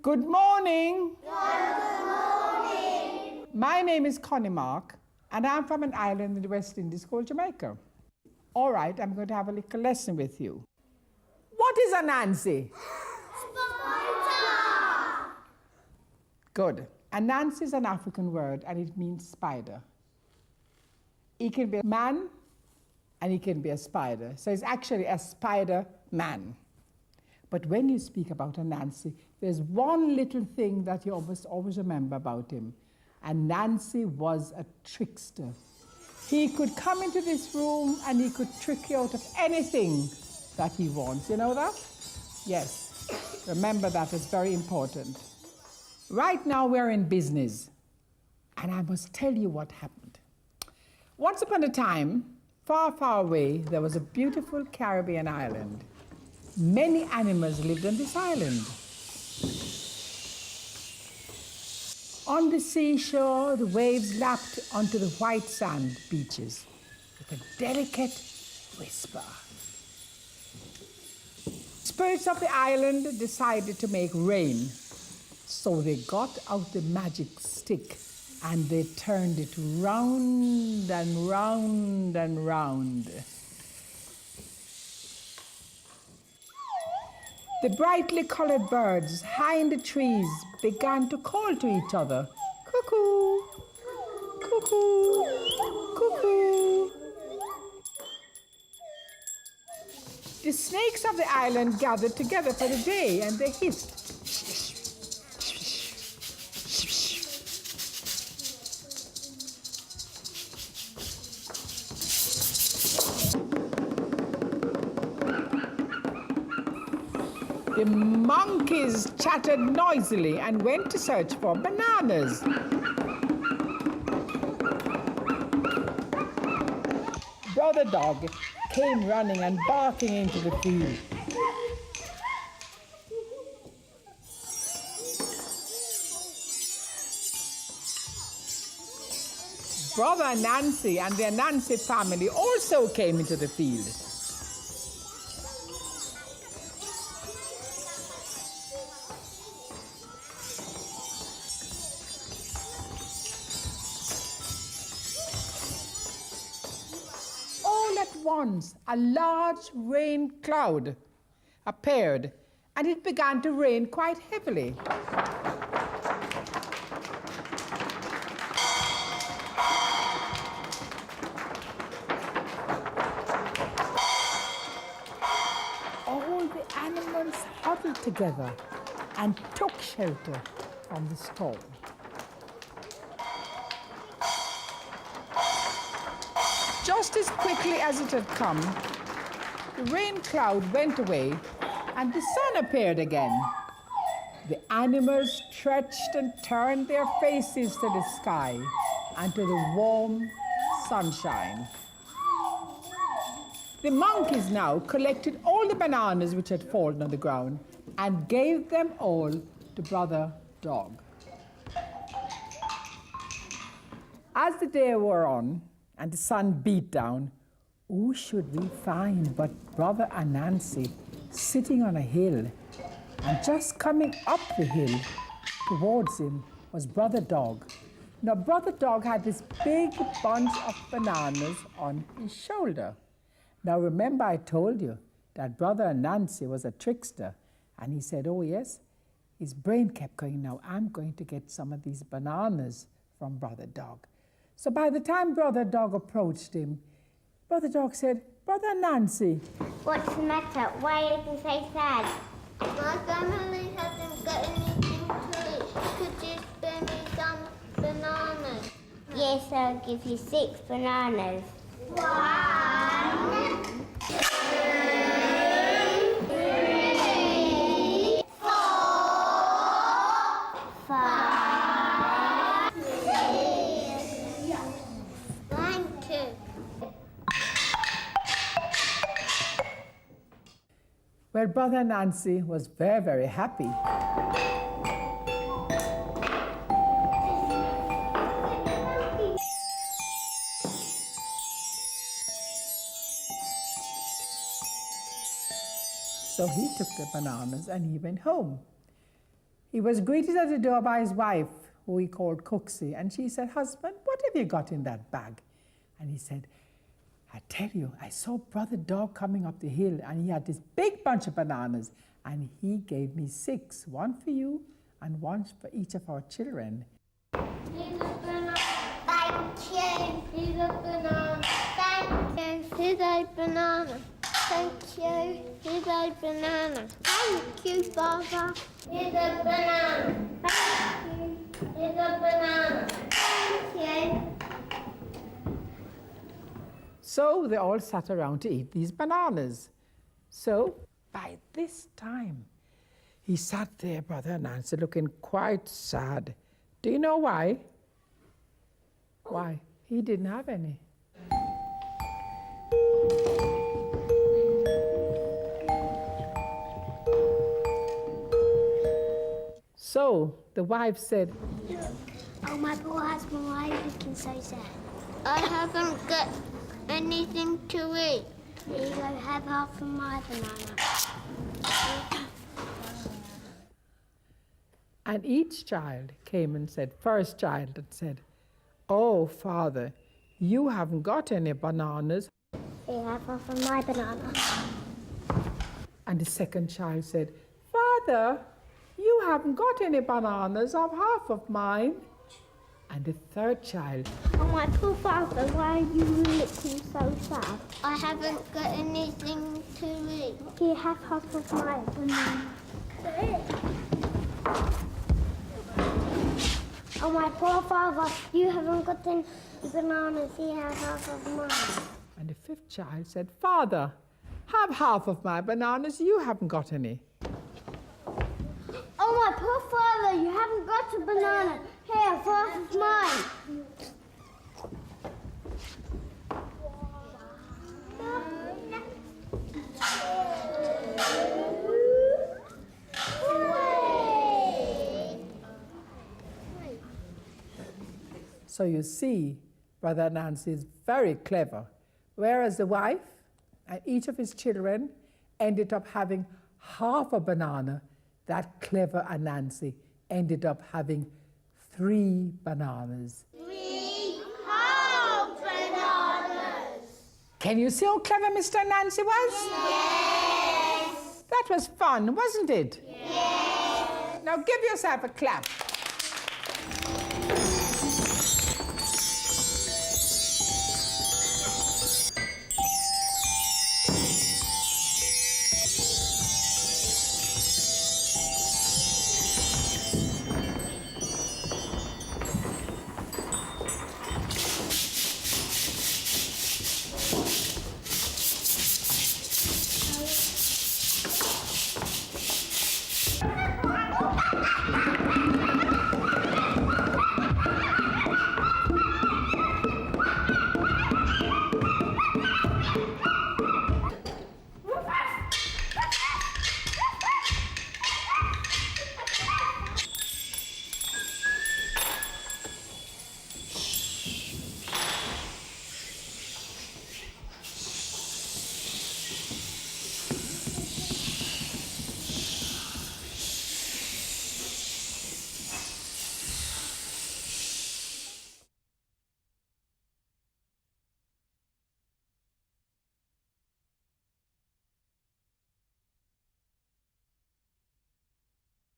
Good morning. Good morning. My name is Connie Mark, and I'm from an island in the West Indies called Jamaica. All right, I'm going to have a little lesson with you. What is a Nancy? Spider! Good. A Nancy is an African word, and it means spider. He can be a man, and he can be a spider. So it's actually a spider-man. But when you speak about a Nancy, there's one little thing that you almost always remember about him. And Nancy was a trickster. He could come into this room and he could trick you out of anything that he wants. You know that? Yes. Remember that, it's very important. Right now we're in business. And I must tell you what happened. Once upon a time, far, far away, there was a beautiful Caribbean island. Many animals lived on this island. On the seashore, the waves lapped onto the white sand beaches with a delicate whisper. Spirits of the island decided to make rain, so they got out the magic stick and they turned it round and round and round. The brightly colored birds high in the trees began to call to each other, cuckoo, cuckoo, cuckoo. The snakes of the island gathered together for the day and they hissed. The monkeys chattered noisily and went to search for bananas. Brother Dog came running and barking into the field. Brother Nancy and their Nancy family also came into the field. Once a large rain cloud appeared and it began to rain quite heavily. All the animals huddled together and took shelter from the storm. Just as quickly as it had come, the rain cloud went away and the sun appeared again. The animals stretched and turned their faces to the sky and to the warm sunshine. The monkeys now collected all the bananas which had fallen on the ground and gave them all to Brother Dog. As the day wore on, and the sun beat down, who should we find but Brother Anansi sitting on a hill, and just coming up the hill towards him was Brother Dog. Now, Brother Dog had this big bunch of bananas on his shoulder. Now, remember I told you that Brother Anansi was a trickster, and he said, oh yes, his brain kept going, now I'm going to get some of these bananas from Brother Dog. So by the time Brother Dog approached him, Brother Dog said, Brother Nancy. What's the matter? Why are you so sad? My family hasn't got anything to eat. Could you spare me some bananas? Yes, I'll give you 6 bananas. 1, 2, 3, 4, 5, 6. Thank you. Well, Brother Nancy was very, very happy. So he took the bananas and he went home. He was greeted at the door by his wife, who he called Cooksey, and she said, "Husband, what have you got in that bag?" And he said, "I tell you, I saw Brother Dog coming up the hill, and he had this big bunch of bananas, and he gave me 6, one for you and one for each of our children." Here's a banana. Thank you. Here's a banana. Thank you. Here's a banana. Thank you. Here's a banana. Thank you, Father. Here's a banana. Thank you. Here's a banana. Thank you. So they all sat around to eat these bananas. So by this time, he sat there, Brother Nancy, looking quite sad. Do you know why? Why? He didn't have any. So the wife said, Oh, my poor husband, why are you looking so sad? I haven't got anything to eat. Here you go, have half of my banana. and each child came and said, first child and said, "Oh, Father, you haven't got any bananas." Here, have half of my banana. And the second child said, "Father, you haven't got any bananas, I've half of mine." And the third child, Oh, my poor father, why are you looking so sad? I haven't got anything to eat. Here, have half of my banana. Oh, my poor father, you haven't got any bananas. Here, have half of mine. and the fifth child said, "Father, have half of my bananas, you haven't got any." Oh, my poor father, you haven't got a banana. Here, half of mine. So you see, Brother Nancy is very clever, whereas the wife and each of his children ended up having half a banana. That clever Anansi ended up having 3 bananas. 3 whole bananas. Can you see how clever Mr. Anansi was? Yes. That was fun, wasn't it? Yes. Now give yourself a clap.